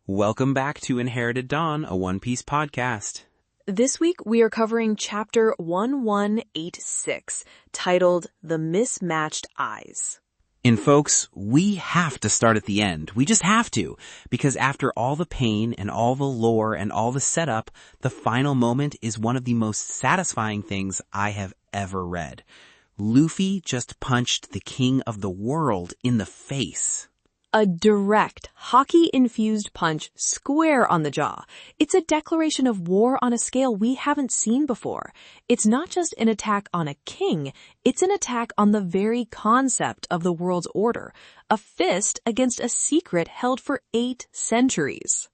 Welcome back to Inherited Dawn, a One Piece podcast. This week we are covering chapter 1186, titled The Mismatched Eyes. And folks, we have to start at the end. We just have to, because after all the pain and all the lore and all the setup, the final moment is one of the most satisfying things I have ever read. Luffy just punched the king of the world in the face. A direct, hockey-infused punch square on the jaw. It's a declaration of war on a scale we haven't seen before. It's not just an attack on a king, it's an attack on the very concept of the world's order. A fist against a secret held for 8 centuries.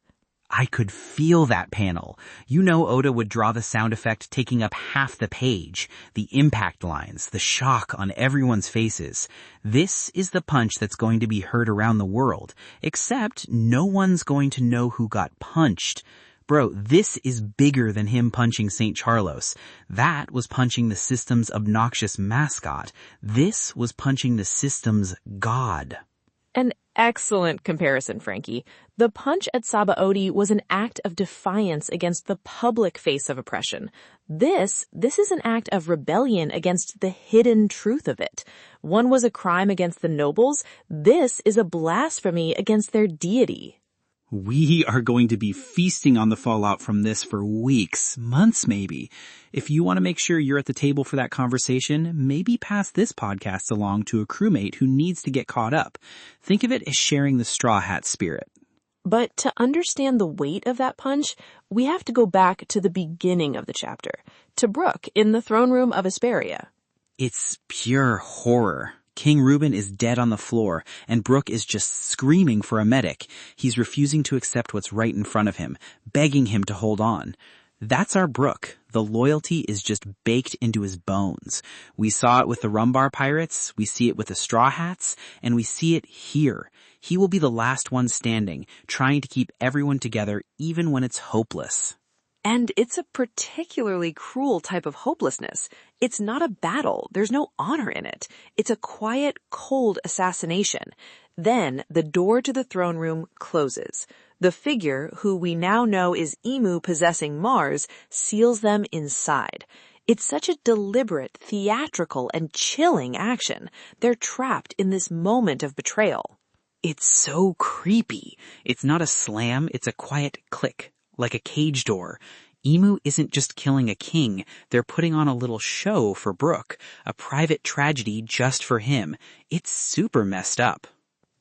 I could feel that panel. You know Oda would draw the sound effect taking up half the page, the impact lines, the shock on everyone's faces. This is the punch that's going to be heard around the world, except no one's going to know who got punched. Bro, this is bigger than him punching St. Charlos. That was punching the system's obnoxious mascot. This was punching the system's god. An excellent comparison, Franky. The punch at Sabaody was an act of defiance against the public face of oppression. This is an act of rebellion against the hidden truth of it. One was a crime against the nobles. This is a blasphemy against their deity. We are going to be feasting on the fallout from this for weeks, months maybe. If you want to make sure you're at the table for that conversation, maybe pass this podcast along to a crewmate who needs to get caught up. Think of it as sharing the Straw Hat spirit. But to understand the weight of that punch, we have to go back to the beginning of the chapter, to Brook in the throne room of Esperia. It's pure horror. King Reuben is dead on the floor, and Brook is just screaming for a medic. He's refusing to accept what's right in front of him, begging him to hold on. That's our Brook. The loyalty is just baked into his bones. We saw it with the Rumbar Pirates, we see it with the Straw Hats, and we see it here. He will be the last one standing, trying to keep everyone together even when it's hopeless. And it's a particularly cruel type of hopelessness. It's not a battle. There's no honor in it. It's a quiet, cold assassination. Then the door to the throne room closes. The figure, who we now know is Emu possessing Mars, seals them inside. It's such a deliberate, theatrical, and chilling action. They're trapped in this moment of betrayal. It's so creepy. It's not a slam, it's a quiet click. Like a cage door. Emu isn't just killing a king, they're putting on a little show for Brook, a private tragedy just for him. It's super messed up.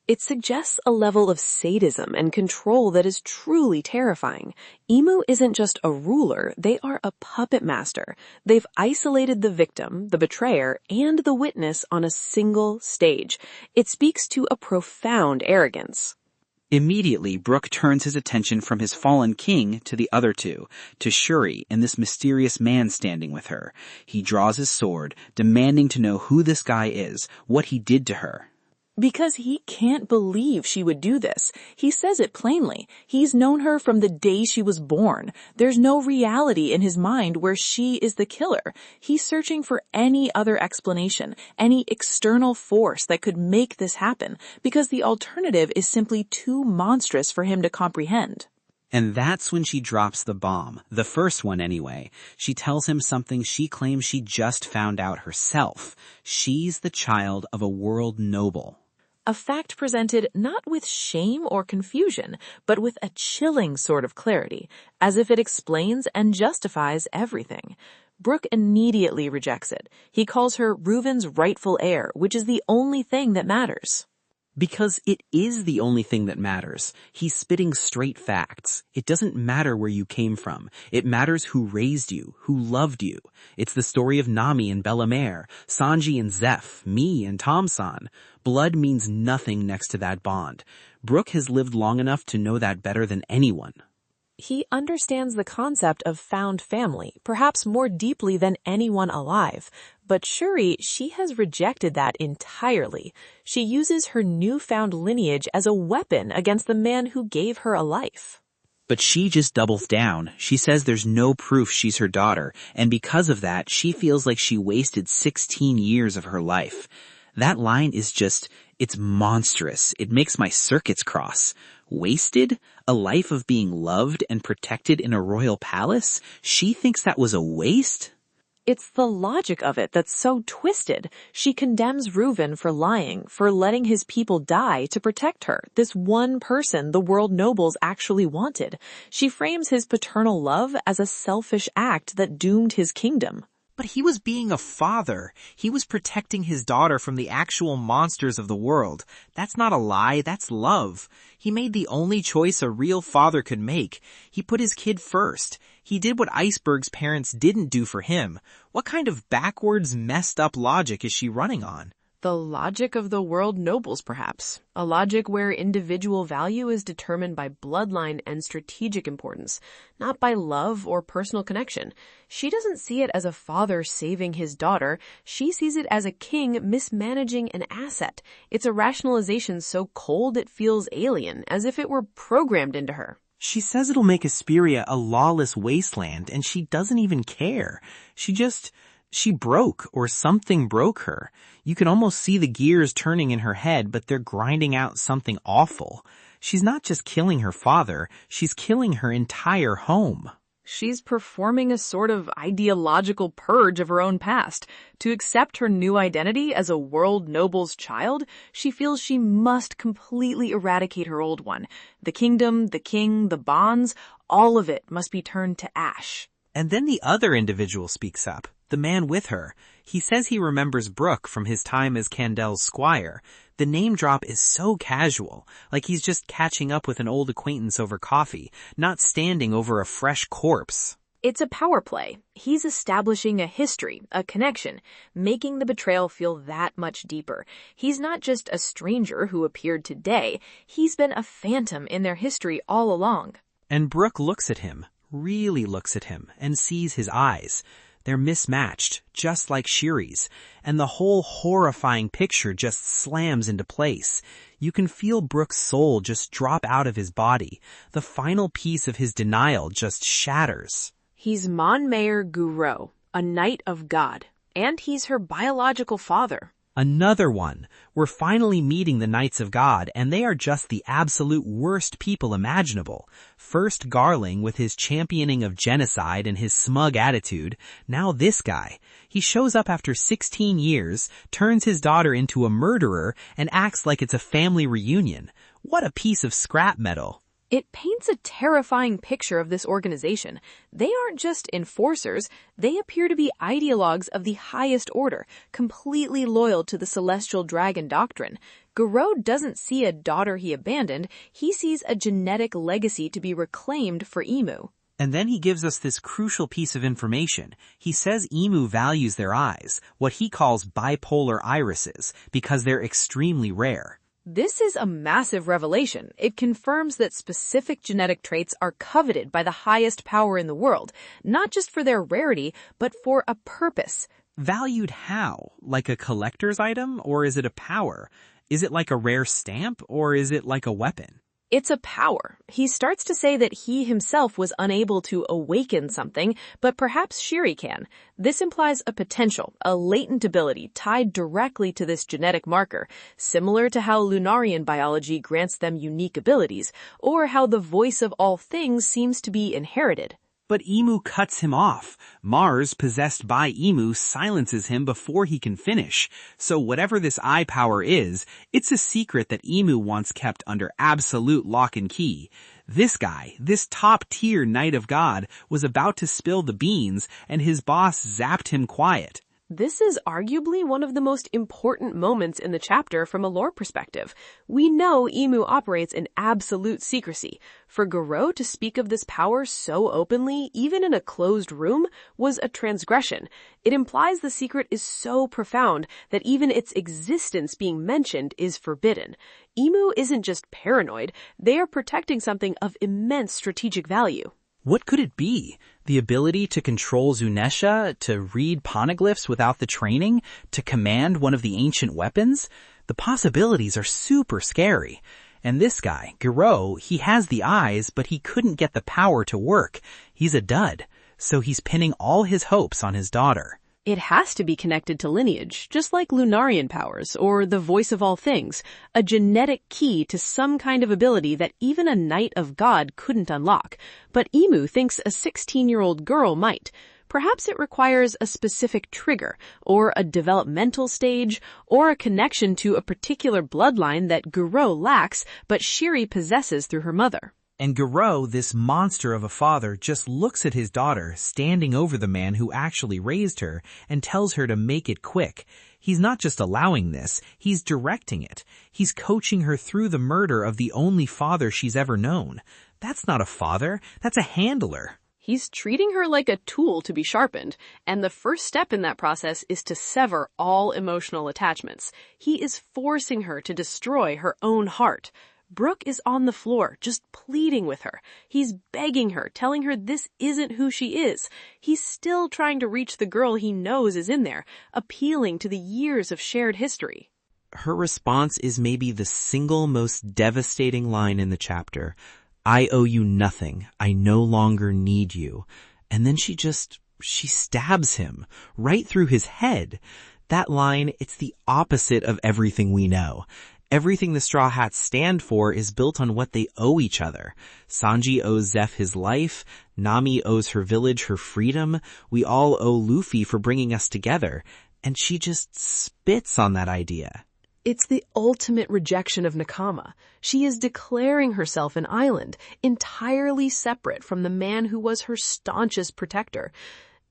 It suggests a level of sadism and control that is truly terrifying. Emu isn't just a ruler, they are a puppet master. They've isolated the victim, the betrayer, and the witness on a single stage. It speaks to a profound arrogance. Immediately, Brook turns his attention from his fallen king to the other two, to Shuri and this mysterious man standing with her. He draws his sword, demanding to know who this guy is, what he did to her. Because he can't believe she would do this. He says it plainly. He's known her from the day she was born. There's no reality in his mind where she is the killer. He's searching for any other explanation, any external force that could make this happen, because the alternative is simply too monstrous for him to comprehend. And that's when she drops the bomb, the first one anyway. She tells him something she claims she just found out herself. She's the child of a world noble. A fact presented not with shame or confusion, but with a chilling sort of clarity, as if it explains and justifies everything. Brook immediately rejects it. He calls her Reuben's rightful heir, which is the only thing that matters. Because it is the only thing that matters. He's spitting straight facts. It doesn't matter where you came from. It matters who raised you, who loved you. It's the story of Nami and Bellemare, Sanji and Zeph, me and Tom-san. Blood means nothing next to that bond. Brook has lived long enough to know that better than anyone. He understands the concept of found family, perhaps more deeply than anyone alive. But Shuri, she has rejected that entirely. She uses her newfound lineage as a weapon against the man who gave her a life. But she just doubles down. She says there's no proof she's her daughter, and because of that, she feels like she wasted 16 years of her life. That line is just, it's monstrous. It makes my circuits cross. Wasted? A life of being loved and protected in a royal palace? She thinks that was a waste? It's the logic of it that's so twisted. She condemns Reuven for lying, for letting his people die to protect her, this one person the world nobles actually wanted. She frames his paternal love as a selfish act that doomed his kingdom. But he was being a father. He was protecting his daughter from the actual monsters of the world. That's not a lie, that's love. He made the only choice a real father could make. He put his kid first. He did what Iceberg's parents didn't do for him. What kind of backwards, messed up logic is she running on? The logic of the world nobles, perhaps. A logic where individual value is determined by bloodline and strategic importance, not by love or personal connection. She doesn't see it as a father saving his daughter. She sees it as a king mismanaging an asset. It's a rationalization so cold it feels alien, as if it were programmed into her. She says it'll make Esperia a lawless wasteland, and she doesn't even care. She broke, or something broke her. You can almost see the gears turning in her head, but they're grinding out something awful. She's not just killing her father, she's killing her entire home. She's performing a sort of ideological purge of her own past. To accept her new identity as a world noble's child, she feels she must completely eradicate her old one. The kingdom, the king, the bonds, all of it must be turned to ash. And then the other individual speaks up. The man with her. He says he remembers Brook from his time as Candel's squire. The name drop is so casual, like he's just catching up with an old acquaintance over coffee, not standing over a fresh corpse. It's a power play. He's establishing a history, a connection, making the betrayal feel that much deeper. He's not just a stranger who appeared today. He's been a phantom in their history all along. And Brook looks at him, really looks at him, and sees his eyes. They're mismatched, just like Shuri's, and the whole horrifying picture just slams into place. You can feel Brook's soul just drop out of his body. The final piece of his denial just shatters. He's Manmayer Gurou, a knight of God, and he's her biological father. Another one. We're finally meeting the Knights of God, and they are just the absolute worst people imaginable. First Garling with his championing of genocide and his smug attitude. Now this guy. He shows up after 16 years, turns his daughter into a murderer, and acts like it's a family reunion. What a piece of scrap metal. It paints a terrifying picture of this organization. They aren't just enforcers, they appear to be ideologues of the highest order, completely loyal to the celestial dragon doctrine. Gurou doesn't see a daughter he abandoned, he sees a genetic legacy to be reclaimed for Emu. And then he gives us this crucial piece of information. He says Emu values their eyes, what he calls bipolar irises, because they're extremely rare. This is a massive revelation. It confirms that specific genetic traits are coveted by the highest power in the world, not just for their rarity, but for a purpose. Valued how? Like a collector's item, or is it a power? Is it like a rare stamp, or is it like a weapon? It's a power. He starts to say that he himself was unable to awaken something, but perhaps Shuri can. This implies a potential, a latent ability tied directly to this genetic marker, similar to how Lunarian biology grants them unique abilities, or how the voice of all things seems to be inherited. But Emu cuts him off. Mars, possessed by Emu, silences him before he can finish. So whatever this eye power is, it's a secret that Emu wants kept under absolute lock and key. This guy, this top-tier Knight of God, was about to spill the beans, and his boss zapped him quiet. This is arguably one of the most important moments in the chapter from a lore perspective. We know Emu operates in absolute secrecy. For Gurou to speak of this power so openly, even in a closed room, was a transgression. It implies the secret is so profound that even its existence being mentioned is forbidden. Emu isn't just paranoid, they are protecting something of immense strategic value. What could it be? The ability to control Zunesha, to read poneglyphs without the training, to command one of the ancient weapons? The possibilities are super scary. And this guy, Gurou, he has the eyes, but he couldn't get the power to work. He's a dud. So he's pinning all his hopes on his daughter. It has to be connected to lineage, just like Lunarian powers or the voice of all things, a genetic key to some kind of ability that even a Knight of God couldn't unlock. But Imu thinks a 16-year-old girl might. Perhaps it requires a specific trigger, or a developmental stage, or a connection to a particular bloodline that Gurou lacks but Shuri possesses through her mother. And Gurou, this monster of a father, just looks at his daughter, standing over the man who actually raised her, and tells her to make it quick. He's not just allowing this, he's directing it. He's coaching her through the murder of the only father she's ever known. That's not a father, that's a handler. He's treating her like a tool to be sharpened, and the first step in that process is to sever all emotional attachments. He is forcing her to destroy her own heart. Brook is on the floor, just pleading with her. He's begging her, telling her this isn't who she is. He's still trying to reach the girl he knows is in there, appealing to the years of shared history. Her response is maybe the single most devastating line in the chapter. I owe you nothing. I no longer need you. And then she stabs him right through his head. That line, it's the opposite of everything we know. Everything the Straw Hats stand for is built on what they owe each other. Sanji owes Zeph his life. Nami owes her village her freedom. We all owe Luffy for bringing us together. And she just spits on that idea. It's the ultimate rejection of Nakama. She is declaring herself an island, entirely separate from the man who was her staunchest protector.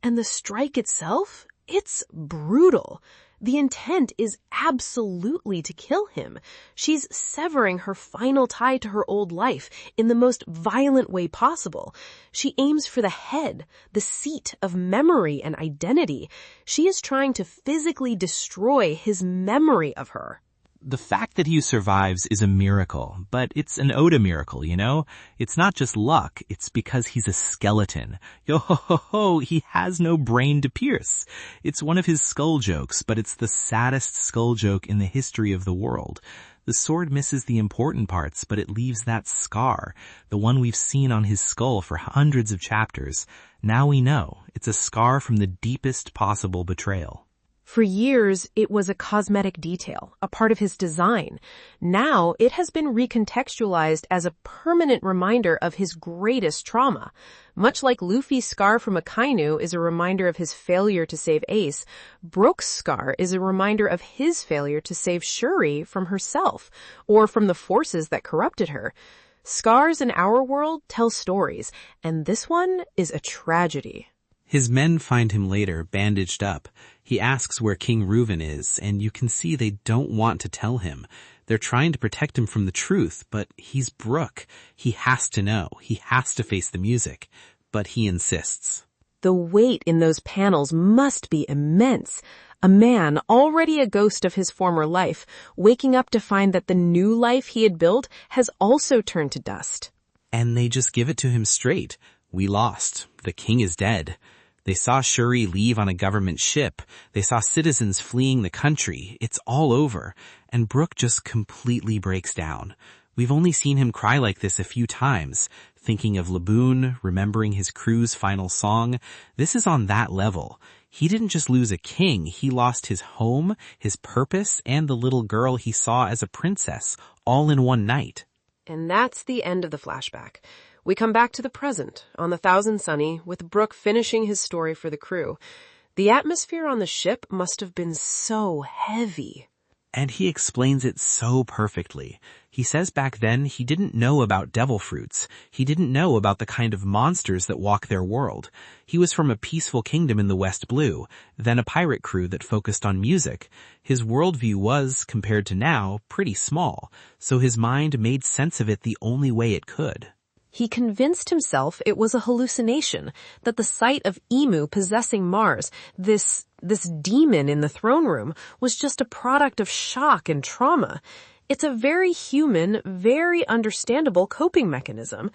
And the strike itself? It's brutal. The intent is absolutely to kill him. She's severing her final tie to her old life in the most violent way possible. She aims for the head, the seat of memory and identity. She is trying to physically destroy his memory of her. The fact that he survives is a miracle, but it's an Oda miracle, you know? It's not just luck, it's because he's a skeleton. Yo ho ho ho, he has no brain to pierce. It's one of his skull jokes, but it's the saddest skull joke in the history of the world. The sword misses the important parts, but it leaves that scar, the one we've seen on his skull for hundreds of chapters. Now we know, it's a scar from the deepest possible betrayal. For years, it was a cosmetic detail, a part of his design. Now, it has been recontextualized as a permanent reminder of his greatest trauma. Much like Luffy's scar from Akainu is a reminder of his failure to save Ace, Brook's scar is a reminder of his failure to save Shuri from herself, or from the forces that corrupted her. Scars in our world tell stories, and this one is a tragedy. His men find him later, bandaged up. He asks where King Reuven is, and you can see they don't want to tell him. They're trying to protect him from the truth, but he's Brook. He has to know. He has to face the music. But he insists. The weight in those panels must be immense. A man, already a ghost of his former life, waking up to find that the new life he had built has also turned to dust. And they just give it to him straight. We lost. The king is dead. They saw Shuri leave on a government ship. They saw citizens fleeing the country. It's all over. And Brook just completely breaks down. We've only seen him cry like this a few times, thinking of Laboon, remembering his crew's final song. This is on that level. He didn't just lose a king. He lost his home, his purpose, and the little girl he saw as a princess, all in one night. And that's the end of the flashback. We come back to the present, on the Thousand Sunny, with Brook finishing his story for the crew. The atmosphere on the ship must have been so heavy. And he explains it so perfectly. He says back then he didn't know about devil fruits. He didn't know about the kind of monsters that walk their world. He was from a peaceful kingdom in the West Blue, then a pirate crew that focused on music. His worldview was, compared to now, pretty small, so his mind made sense of it the only way it could. He convinced himself it was a hallucination, that the sight of Imu possessing Mars, this demon in the throne room, was just a product of shock and trauma. It's a very human, very understandable coping mechanism.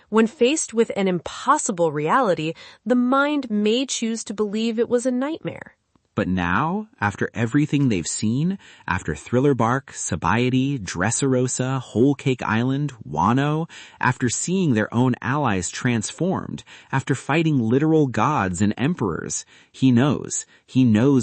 When faced with an impossible reality, the mind may choose to believe it was a nightmare. But now, after everything they've seen, after Thriller Bark, Sabayati, Dressrosa, Whole Cake Island, Wano, after seeing their own allies transformed, after fighting literal gods and emperors, he knows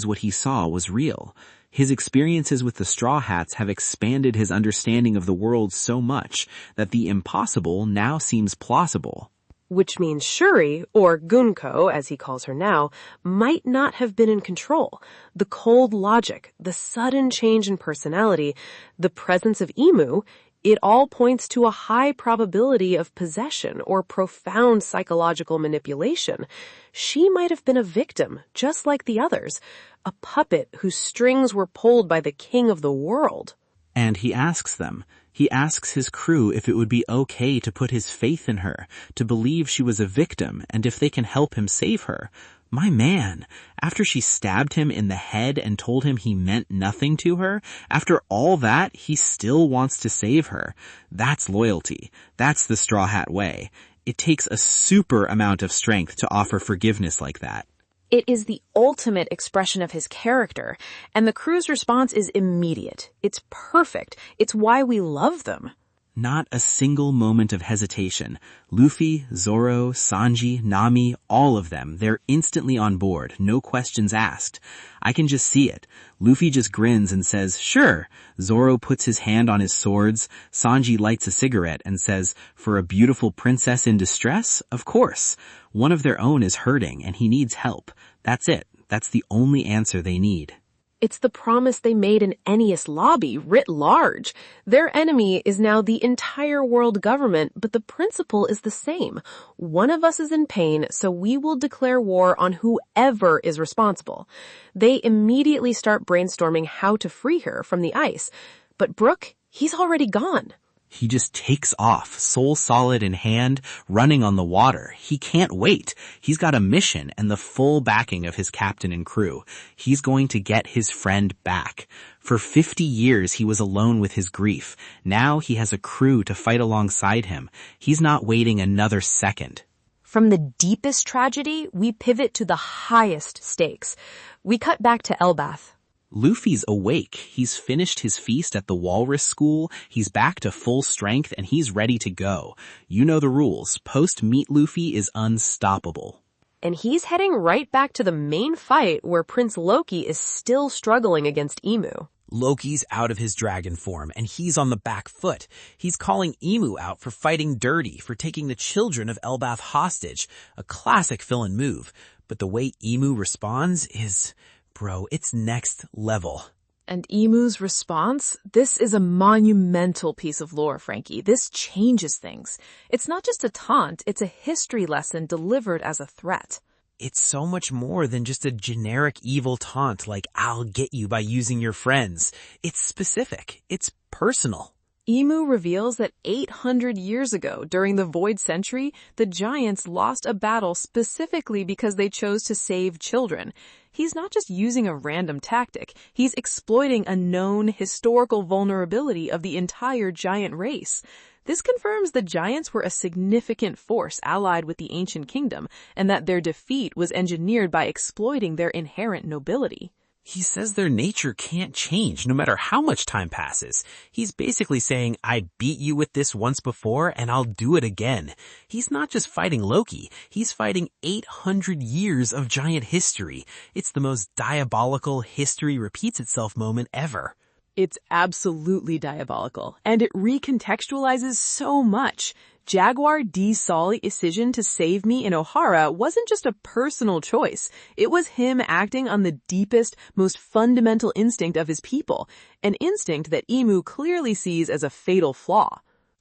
what he saw was real. His experiences with the Straw Hats have expanded his understanding of the world so much that the impossible now seems plausible. Which means Shuri, or Gunko, as he calls her now, might not have been in control. The cold logic, the sudden change in personality, the presence of Imu, it all points to a high probability of possession or profound psychological manipulation. She might have been a victim, just like the others, a puppet whose strings were pulled by the king of the world. And he asks his crew if it would be okay to put his faith in her, to believe she was a victim, and if they can help him save her. My man, after she stabbed him in the head and told him he meant nothing to her, after all that, he still wants to save her. That's loyalty. That's the Straw Hat way. It takes a super amount of strength to offer forgiveness like that. It is the ultimate expression of his character, and the crew's response is immediate. It's perfect. It's why we love them. Not a single moment of hesitation. Luffy, Zoro, Sanji, Nami, all of them, they're instantly on board, no questions asked. I can just see it. Luffy just grins and says, sure. Zoro puts his hand on his swords. Sanji lights a cigarette and says, for a beautiful princess in distress? Of course. One of their own is hurting and he needs help. That's it. That's the only answer they need. It's the promise they made in Ennius Lobby, writ large. Their enemy is now the entire world government, but the principle is the same. One of us is in pain, so we will declare war on whoever is responsible. They immediately start brainstorming how to free her from the ice. But Brook, he's already gone. He just takes off, soul solid in hand, running on the water. He can't wait. He's got a mission and the full backing of his captain and crew. He's going to get his friend back. For 50 years he was alone with his grief. Now he has a crew to fight alongside him. He's not waiting another second. From the deepest tragedy, we pivot to the highest stakes. We cut back to Elbath. Luffy's awake. He's finished his feast at the Walrus School, he's back to full strength, and he's ready to go. You know the rules. Post-meet Luffy is unstoppable. And he's heading right back to the main fight where Prince Loki is still struggling against Emu. Loki's out of his dragon form, and he's on the back foot. He's calling Emu out for fighting dirty, for taking the children of Elbath hostage. A classic villain move. But the way Emu responds is... Bro, it's next level. And Emu's response? This is a monumental piece of lore, Franky. This changes things. It's not just a taunt, it's a history lesson delivered as a threat. It's so much more than just a generic evil taunt like, I'll get you by using your friends. It's specific. It's personal. Emu reveals that 800 years ago, during the Void Century, the Giants lost a battle specifically because they chose to save children. He's not just using a random tactic, he's exploiting a known historical vulnerability of the entire giant race. This confirms the Giants were a significant force allied with the Ancient Kingdom, and that their defeat was engineered by exploiting their inherent nobility. He says their nature can't change no matter how much time passes. He's basically saying, I beat you with this once before and I'll do it again. He's not just fighting Loki, he's fighting 800 years of giant history. It's the most diabolical history repeats itself moment ever. It's absolutely diabolical, and it recontextualizes so much. Jaguar D's Sol's decision to save me in Ohara wasn't just a personal choice. It was him acting on the deepest, most fundamental instinct of his people, an instinct that Emu clearly sees as a fatal flaw.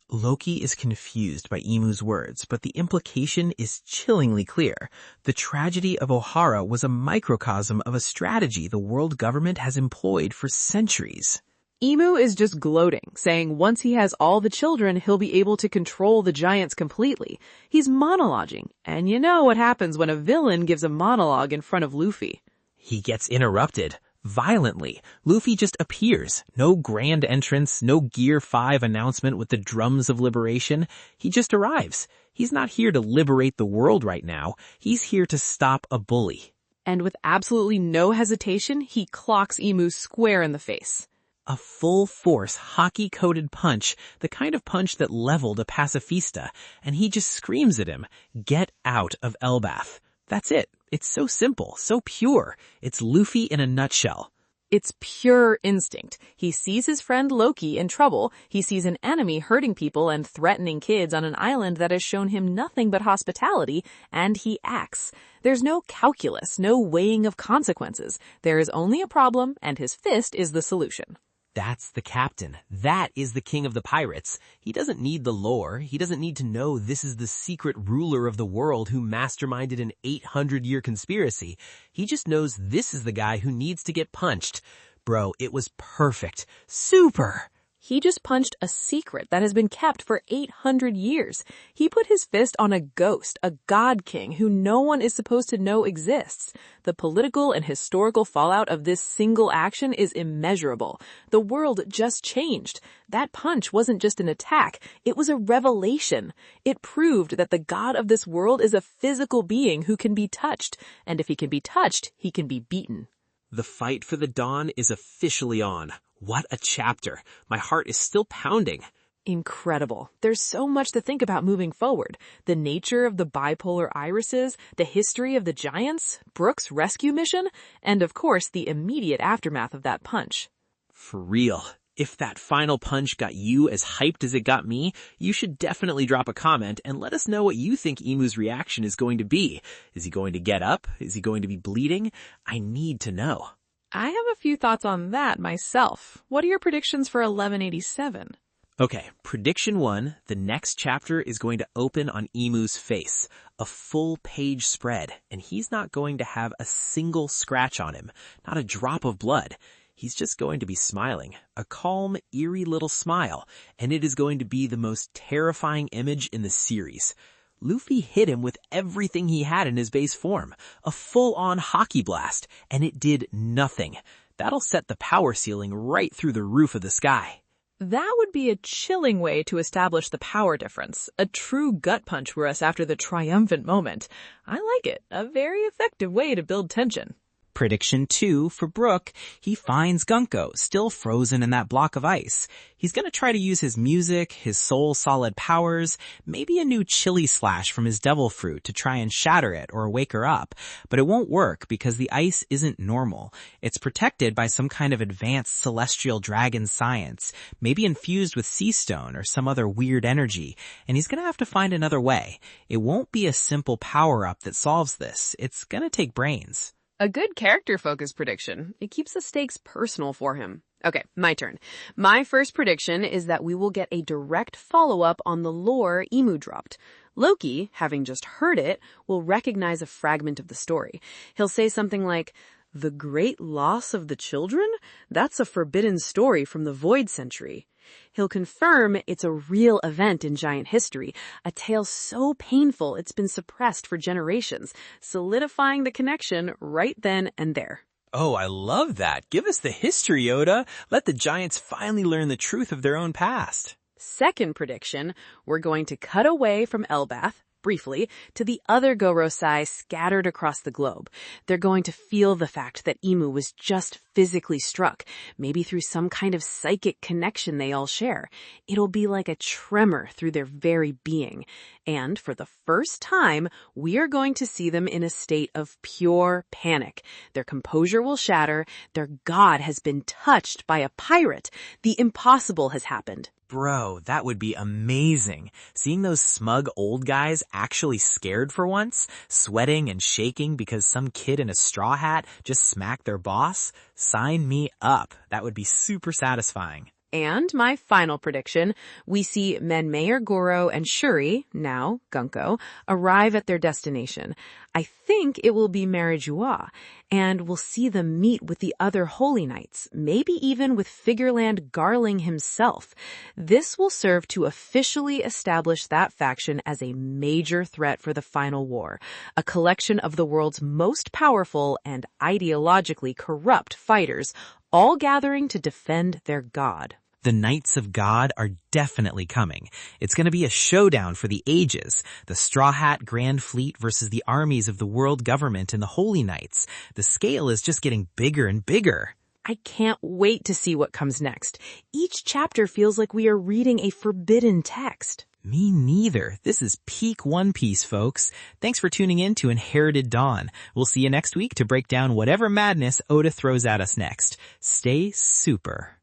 Loki is confused by Emu's words, but the implication is chillingly clear. The tragedy of Ohara was a microcosm of a strategy the world government has employed for centuries. Emu is just gloating, saying once he has all the children, he'll be able to control the Giants completely. He's monologuing, and you know what happens when a villain gives a monologue in front of Luffy. He gets interrupted. Violently. Luffy just appears. No grand entrance, no Gear 5 announcement with the drums of liberation. He just arrives. He's not here to liberate the world right now. He's here to stop a bully. And with absolutely no hesitation, he clocks Imu square in the face. A full-force, hockey-coated punch, the kind of punch that leveled a pacifista, and he just screams at him, "Get out of Elbath." That's it. It's so simple, so pure. It's Luffy in a nutshell. It's pure instinct. He sees his friend Loki in trouble. He sees an enemy hurting people and threatening kids on an island that has shown him nothing but hospitality, and he acts. There's no calculus, no weighing of consequences. There is only a problem, and his fist is the solution. That's the captain. That is the king of the pirates. He doesn't need the lore. He doesn't need to know this is the secret ruler of the world who masterminded an 800-year conspiracy. He just knows this is the guy who needs to get punched. Bro, it was perfect. Super! He just punched a secret that has been kept for 800 years. He put his fist on a ghost, a god king who no one is supposed to know exists. The political and historical fallout of this single action is immeasurable. The world just changed. That punch wasn't just an attack. It was a revelation. It proved that the god of this world is a physical being who can be touched. And if he can be touched, he can be beaten. The fight for the dawn is officially on. What a chapter. My heart is still pounding. Incredible. There's so much to think about moving forward. The nature of the bipolar irises, the history of the giants, Brook's rescue mission, and of course the immediate aftermath of that punch. For real. If that final punch got you as hyped as it got me, you should definitely drop a comment and let us know what you think Imu's reaction is going to be. Is he going to get up? Is he going to be bleeding? I need to know. I have a few thoughts on that myself. What are your predictions for 1187? Okay, prediction 1, the next chapter is going to open on Imu's face. A full page spread, and he's not going to have a single scratch on him, not a drop of blood. He's just going to be smiling, a calm, eerie little smile, and it is going to be the most terrifying image in the series. Luffy hit him with everything he had in his base form, a full-on hockey blast, and it did nothing. That'll set the power ceiling right through the roof of the sky. That would be a chilling way to establish the power difference, a true gut punch for us after the triumphant moment. I like it, a very effective way to build tension. Prediction 2 for Brook, he finds Gunko still frozen in that block of ice. He's gonna try to use his music, his soul solid powers, maybe a new chili slash from his devil fruit to try and shatter it or wake her up. But it won't work because the ice isn't normal. It's protected by some kind of advanced celestial dragon science, maybe infused with sea stone or some other weird energy, and he's gonna have to find another way. It won't be a simple power-up that solves this. It's gonna take brains. A good character-focused prediction. It keeps the stakes personal for him. Okay, my turn. My first prediction is that we will get a direct follow-up on the lore Imu dropped. Loki, having just heard it, will recognize a fragment of the story. He'll say something like, "The great loss of the children? That's a forbidden story from the Void Century." He'll confirm it's a real event in giant history, a tale so painful it's been suppressed for generations, solidifying the connection right then and there. Oh, I love that. Give us the history, Oda. Let the giants finally learn the truth of their own past. Second prediction, we're going to cut away from Elbath, briefly, to the other Gorosei scattered across the globe. They're going to feel the fact that Imu was just physically struck, maybe through some kind of psychic connection they all share. It'll be like a tremor through their very being. And for the first time, we are going to see them in a state of pure panic. Their composure will shatter. Their god has been touched by a pirate. The impossible has happened. Bro, that would be amazing. Seeing those smug old guys actually scared for once, sweating and shaking because some kid in a straw hat just smacked their boss. Sign me up. That would be super satisfying. And my final prediction, we see Manmayer, Gurou, and Shuri, now Gunko, arrive at their destination. I think it will be Marajua, and we'll see them meet with the other Holy Knights, maybe even with Figureland Garling himself. This will serve to officially establish that faction as a major threat for the final war, a collection of the world's most powerful and ideologically corrupt fighters, all gathering to defend their god. The Knights of God are definitely coming. It's going to be a showdown for the ages. The Straw Hat Grand Fleet versus the armies of the world government and the Holy Knights. The scale is just getting bigger and bigger. I can't wait to see what comes next. Each chapter feels like we are reading a forbidden text. Me neither. This is peak One Piece, folks. Thanks for tuning in to Inherited Dawn. We'll see you next week to break down whatever madness Oda throws at us next. Stay super.